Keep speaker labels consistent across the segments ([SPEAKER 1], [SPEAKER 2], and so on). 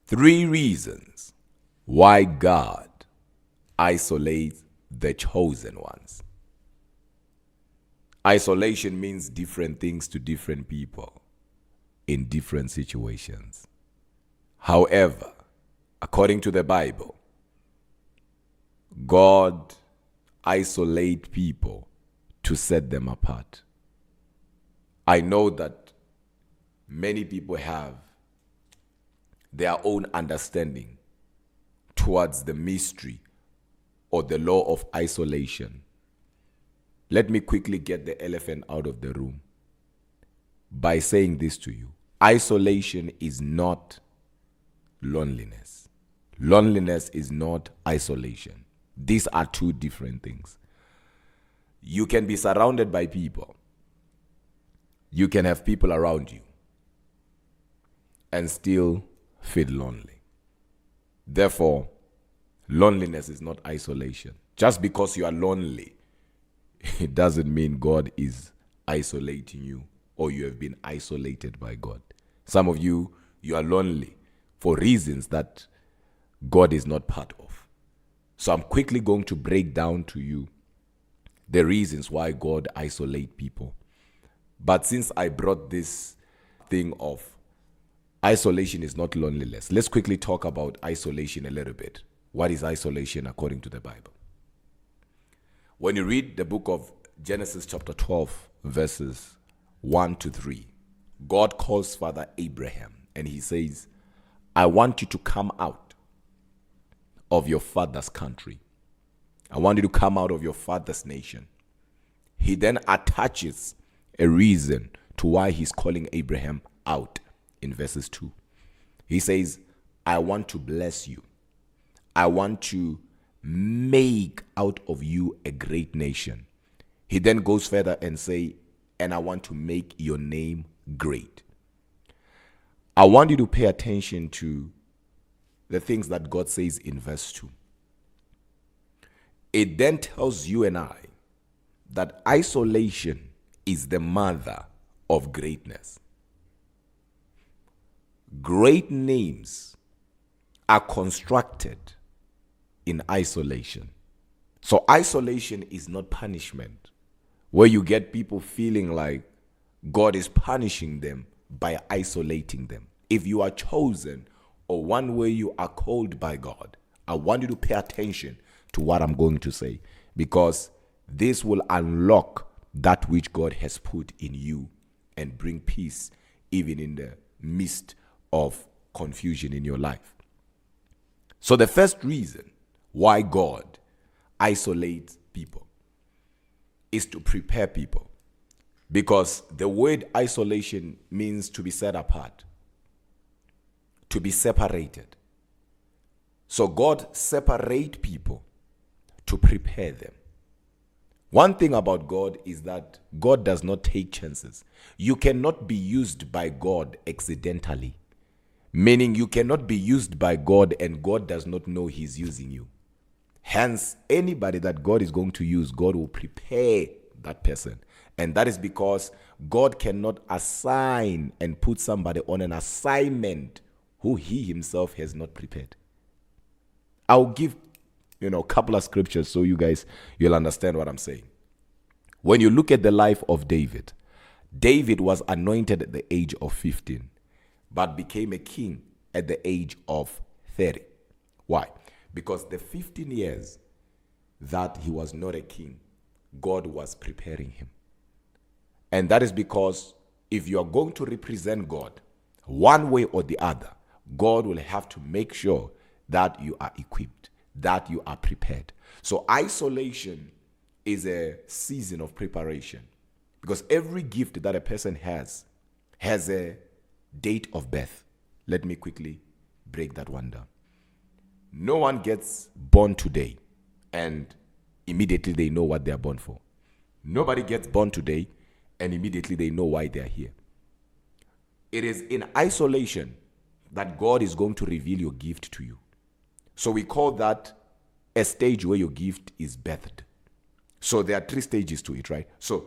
[SPEAKER 1] Three reasons why God isolates the chosen ones. Isolation means different things to different people in different situations. However, according to the Bible, God isolates people to set them apart. I know that many people have their own understanding towards the mystery or the law of isolation. Let me quickly get the elephant out of the room by saying this to you. Isolation is not loneliness. Loneliness is not isolation. These are two different things. You can be surrounded by people. You can have people around you and still feel lonely. Therefore, loneliness is not isolation. Just because you are lonely, it doesn't mean God is isolating you or you have been isolated by God. Some of you, you are lonely for reasons that God is not part of. So I'm quickly going to break down to you the reasons why God isolates people. But since I brought this thing of isolation is not loneliness, let's quickly talk about isolation a little bit. What is isolation according to the Bible? When you read the book of Genesis chapter 12, verses 1 to 3, God calls Father Abraham and he says, I want you to come out of your father's country. I want you to come out of your father's nation. He then attaches a reason to why he's calling Abraham out in verses 2. He says, I want to bless you. I want to make out of you a great nation. He then goes further and say, and I want to make your name great. I want you to pay attention to the things that God says in verse 2. It then tells you and I that isolation is the mother of greatness. Great names are constructed in isolation. So isolation is not punishment, where you get people feeling like God is punishing them by isolating them. If you are chosen or one way you are called by God, I want you to pay attention to what I'm going to say, because this will unlock that which God has put in you and bring peace even in the midst of confusion in your life. So the first reason why God isolates people is to prepare people, because the word isolation means to be set apart, to be separated. So God separates people to prepare them. One thing about God is that God does not take chances. You cannot be used by God accidentally, meaning you cannot be used by God and God does not know he's using you. Hence, anybody that God is going to use, God will prepare that person. And that is because God cannot assign and put somebody on an assignment who he himself has not prepared. I'll give a couple of scriptures so you'll understand what I'm saying. When you look at the life of David, David was anointed at the age of 15, but became a king at the age of 30. Why? Because the 15 years that he was not a king, God was preparing him. And that is because if you are going to represent God one way or the other, God will have to make sure that you are equipped, that you are prepared. So isolation is a season of preparation, because every gift that a person has a date of birth. Let me quickly break that one down. No one gets born today and immediately they know what they are born for. Nobody gets born today and immediately they know why they are here. It is in isolation that God is going to reveal your gift to you. So we call that a stage where your gift is birthed. So there are 3 stages to it, right? So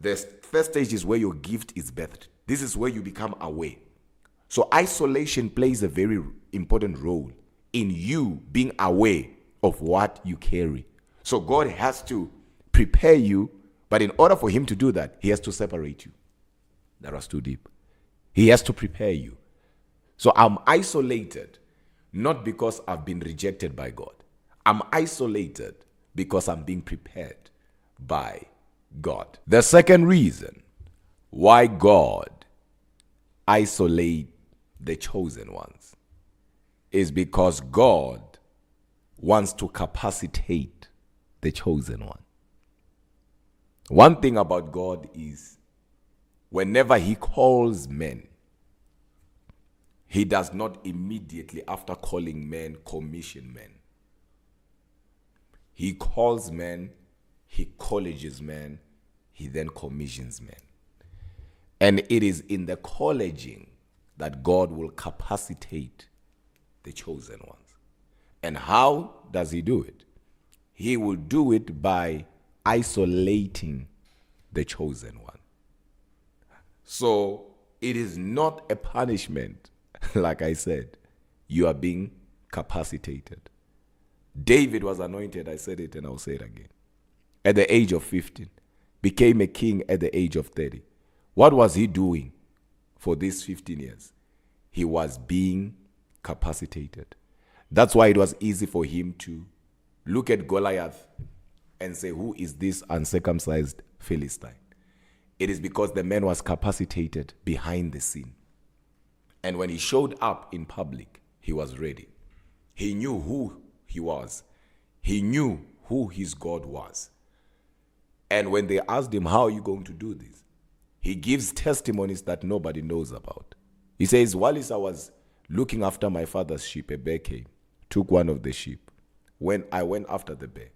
[SPEAKER 1] the first stage is where your gift is birthed. This is where you become aware. So isolation plays a very important role in you being aware of what you carry. So God has to prepare you, but in order for him to do that, he has to separate you. That was too deep. He has to prepare you. So I'm isolated, not because I've been rejected by God. I'm isolated because I'm being prepared by God. The second reason why God isolates the chosen ones is because God wants to capacitate the chosen one. One thing about God is whenever he calls men, he does not immediately, after calling men, commission men. He calls men, he colleges men, he then commissions men. And it is in the colleging that God will capacitate the chosen ones. And how does he do it? He will do it by isolating the chosen one. So it is not a punishment, like I said. You are being capacitated. David was anointed, I said it and I'll say it again, at the age of 15, became a king at the age of 30. What was he doing for these 15 years? He was being capacitated. That's why it was easy for him to look at Goliath and say, who is this uncircumcised Philistine? It is because the man was capacitated behind the scene. And when he showed up in public, he was ready. He knew who he was. He knew who his God was. And when they asked him, how are you going to do this? He gives testimonies that nobody knows about. He says, while I was looking after my father's sheep, a bear came, took one of the sheep. When I went after the bear,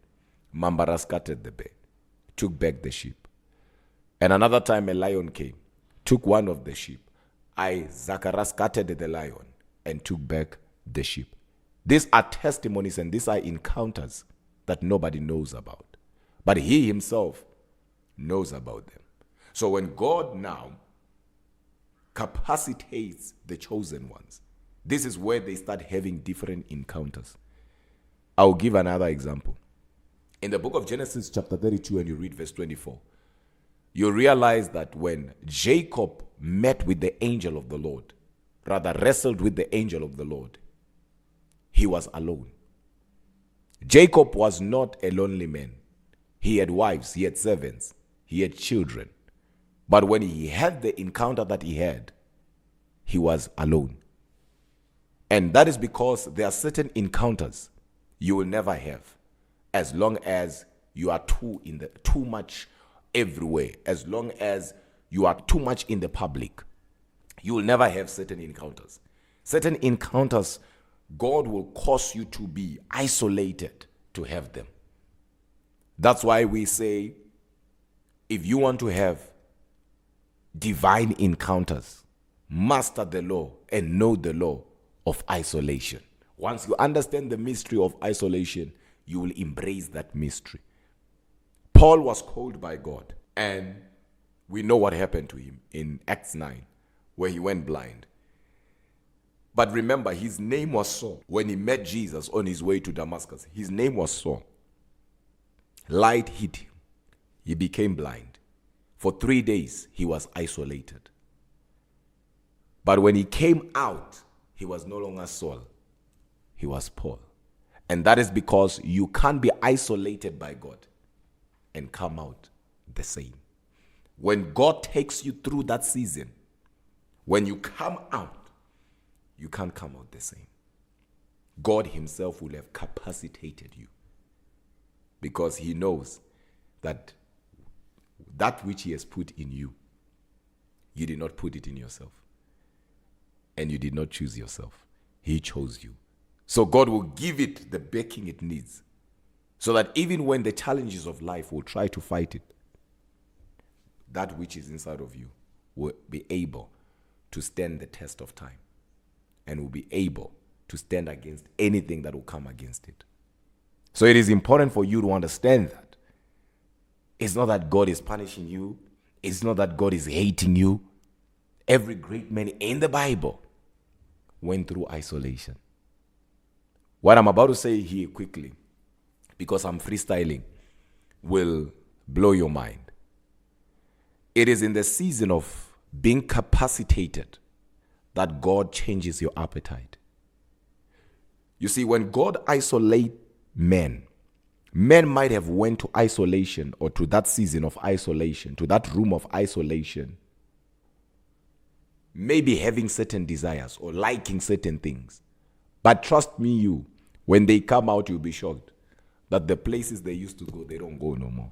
[SPEAKER 1] Mambara scattered the bear, took back the sheep. And another time a lion came, took one of the sheep. Zachariah scattered the lion and took back the sheep. These are testimonies and these are encounters that nobody knows about. But he himself knows about them. So when God now capacitates the chosen ones, this is where they start having different encounters. I'll give another example. In the book of Genesis chapter 32 and you read verse 24, you realize that when Jacob met with the angel of the Lord, rather wrestled with the angel of the Lord, he was alone. Jacob was not a lonely man. He had wives, he had servants, he had children. But when he had the encounter that he had, he was alone. And that is because there are certain encounters you will never have as long as you are too much everywhere, as long as you are too much in the public. You will never have certain encounters. Certain encounters, God will cause you to be isolated to have them. That's why we say, if you want to have divine encounters, master the law and know the law of isolation. Once you understand the mystery of isolation, you will embrace that mystery. Paul was called by God, and we know what happened to him in Acts 9, where he went blind. But remember, his name was Saul. When he met Jesus on his way to Damascus, his name was Saul. Light hit him. He became blind. For 3 days, he was isolated. But when he came out, he was no longer Saul. He was Paul. And that is because you can't be isolated by God and come out the same. When God takes you through that season, when you come out, you can't come out the same. God himself will have capacitated you because he knows that that which he has put in you, you did not put it in yourself. And you did not choose yourself. He chose you. So God will give it the backing it needs so that even when the challenges of life will try to fight it, that which is inside of you will be able to stand the test of time and will be able to stand against anything that will come against it. So it is important for you to understand that. It's not that God is punishing you. It's not that God is hating you. Every great man in the Bible went through isolation. What I'm about to say here quickly, because I'm freestyling, will blow your mind. It is in the season of being capacitated that God changes your appetite. You see, when God isolates men might have went to isolation, or to that season of isolation, to that room of isolation, maybe having certain desires or liking certain things. But trust me, when they come out, you'll be shocked that the places they used to go, they don't go no more.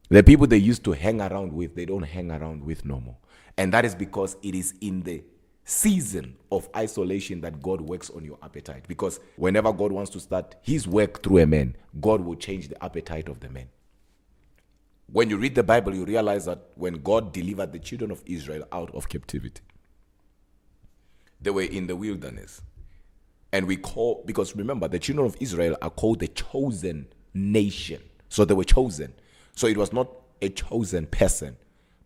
[SPEAKER 1] The people they used to hang around with, they don't hang around with no more. And that is because it is in the season of isolation that God works on your appetite. Because whenever God wants to start his work through a man, God will change the appetite of the man. When you read the Bible, you realize that when God delivered the children of Israel out of captivity, they were in the wilderness. And because remember, the children of Israel are called the chosen nation. So they were chosen. So it was not a chosen person,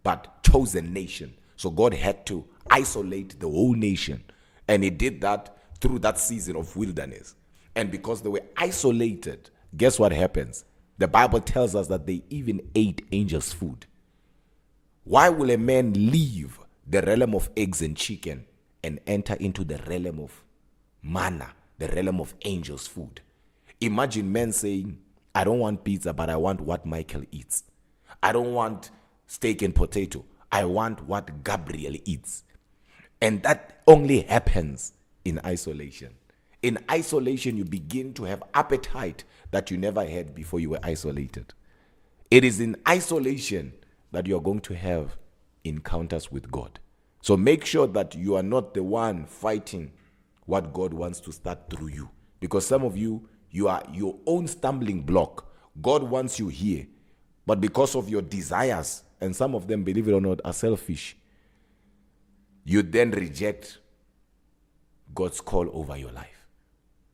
[SPEAKER 1] but chosen nation. So God had to isolate the whole nation. And he did that through that season of wilderness. And because they were isolated, guess what happens? The Bible tells us that they even ate angels' food. Why will a man leave the realm of eggs and chicken and enter into the realm of manna, the realm of angels' food? Imagine men saying, I don't want pizza, but I want what Michael eats. I don't want steak and potato. I want what Gabriel eats. And that only happens in isolation. In isolation, you begin to have appetite that you never had before you were isolated. It is in isolation that you are going to have encounters with God. So make sure that you are not the one fighting what God wants to start through you. Because some of you are your own stumbling block. God wants you here. But because of your desires, and some of them, believe it or not, are selfish, you then reject God's call over your life.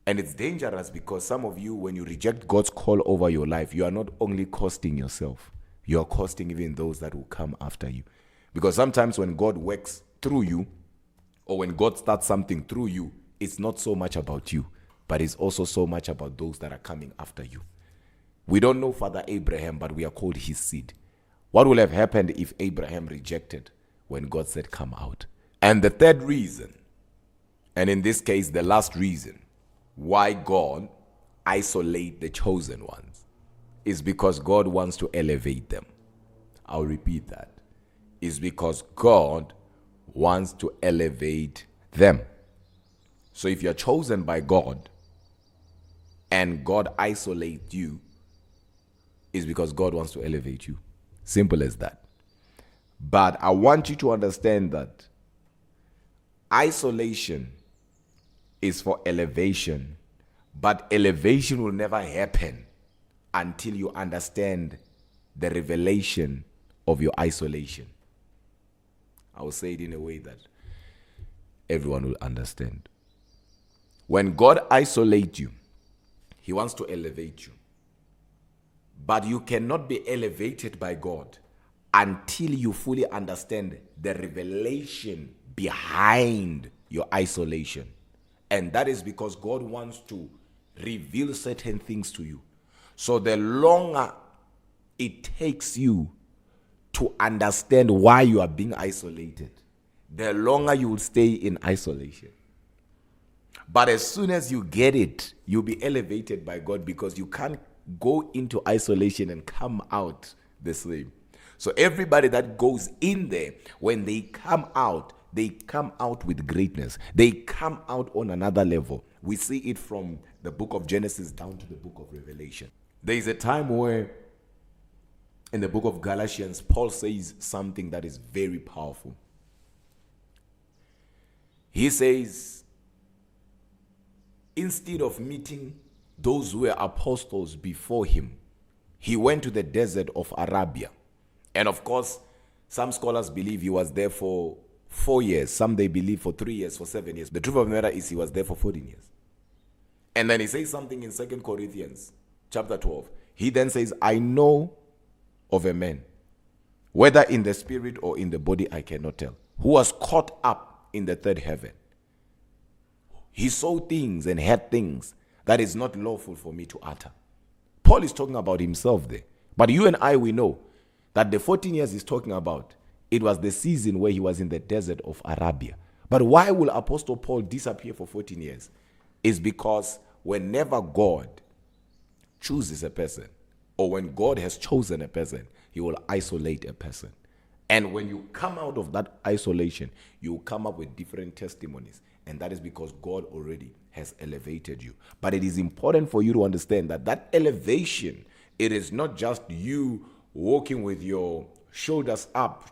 [SPEAKER 1] And it's dangerous because some of you, when you reject God's call over your life, you are not only costing yourself, you are costing even those that will come after you. Because sometimes when God works through you, or when God starts something through you, it's not so much about you, but it's also so much about those that are coming after you. We don't know Father Abraham, but we are called his seed. What would have happened if Abraham rejected when God said, come out? And the third reason, and in this case, the last reason why God isolate the chosen ones is because God wants to elevate them. I'll repeat that. Is because God wants to elevate them. So if you're chosen by God and God isolates you, is because God wants to elevate you. Simple as that. But I want you to understand that isolation is for elevation, but elevation will never happen until you understand the revelation of your isolation. I will say it in a way that everyone will understand. When God isolates you, he wants to elevate you. But you cannot be elevated by God until you fully understand the revelation behind your isolation. And that is because God wants to reveal certain things to you. So the longer it takes you to understand why you are being isolated, the longer you will stay in isolation. But as soon as you get it, you'll be elevated by God, because you can't go into isolation and come out the same. So everybody that goes in there, when they come out with greatness. They come out on another level. We see it from the book of Genesis down to the book of Revelation. There is a time where in the book of Galatians, Paul says something that is very powerful. He says, instead of meeting those who were apostles before him, he went to the desert of Arabia. And of course, some scholars believe he was there for 4 years. Some they believe for 3 years, for 7 years. The truth of the matter is he was there for 14 years. And then he says something in 2 Corinthians chapter 12. He then says, I know of a man, whether in the spirit or in the body, I cannot tell, who was caught up in the third heaven. He saw things and heard things that is not lawful for me to utter. Paul is talking about himself there. But you and I, we know that the 14 years he's talking about, it was the season where he was in the desert of Arabia. But why will Apostle Paul disappear for 14 years? It's because whenever God chooses a person, or when God has chosen a person, he will isolate a person. And when you come out of that isolation, you will come up with different testimonies. And that is because God already has elevated you. But it is important for you to understand that that elevation, it is not just you walking with your shoulders up,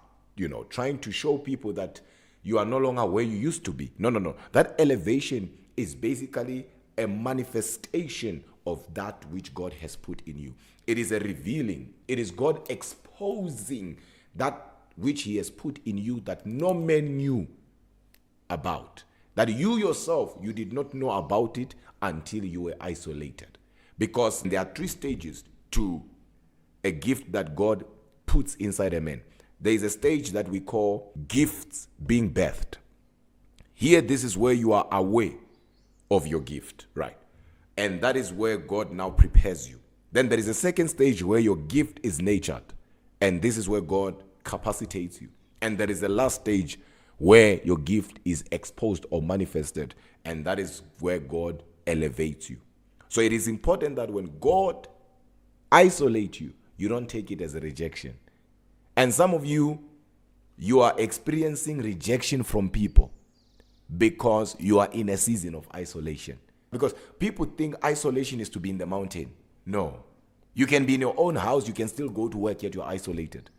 [SPEAKER 1] trying to show people that you are no longer where you used to be. No. That elevation is basically a manifestation of that which God has put in you. It is a revealing. It is God exposing that which he has put in you that no man knew about. That you yourself, you did not know about it until you were isolated. Because there are 3 stages to a gift that God puts inside a man. There is a stage that we call gifts being birthed. Here, this is where you are aware of your gift, right? And that is where God now prepares you. Then there is a second stage where your gift is nurtured. And this is where God capacitates you. And there is the last stage where your gift is exposed or manifested, and that is where God elevates you. So it is important that when God isolates you, you don't take it as a rejection. And some of you are experiencing rejection from people because you are in a season of isolation. Because people think isolation is to be in the mountain. No. You can be in your own house, you can still go to work, yet you're isolated.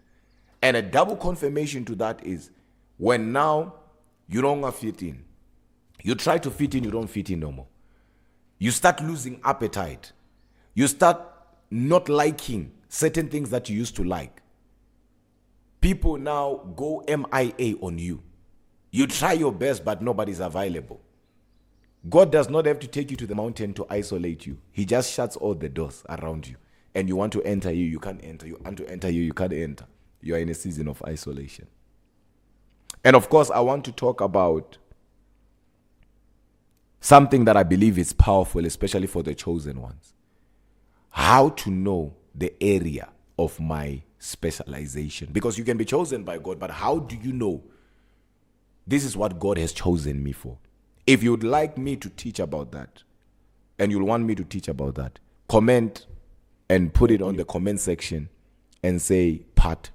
[SPEAKER 1] And a double confirmation to that is when now you no longer fit in. You try to fit in, you don't fit in no more. You start losing appetite. You start not liking certain things that you used to like. People now go MIA on you. You try your best, but nobody's available. God does not have to take you to the mountain to isolate you. He just shuts all the doors around you. And you want to enter here, you can't enter. You want to enter here, you can't enter. You are in a season of isolation. And of course, I want to talk about something that I believe is powerful, especially for the chosen ones. How to know the area of my specialization. Because you can be chosen by God, but how do you know this is what God has chosen me for? If you'd like me to teach about that, and you'll want me to teach about that, comment and put it on the comment section and say part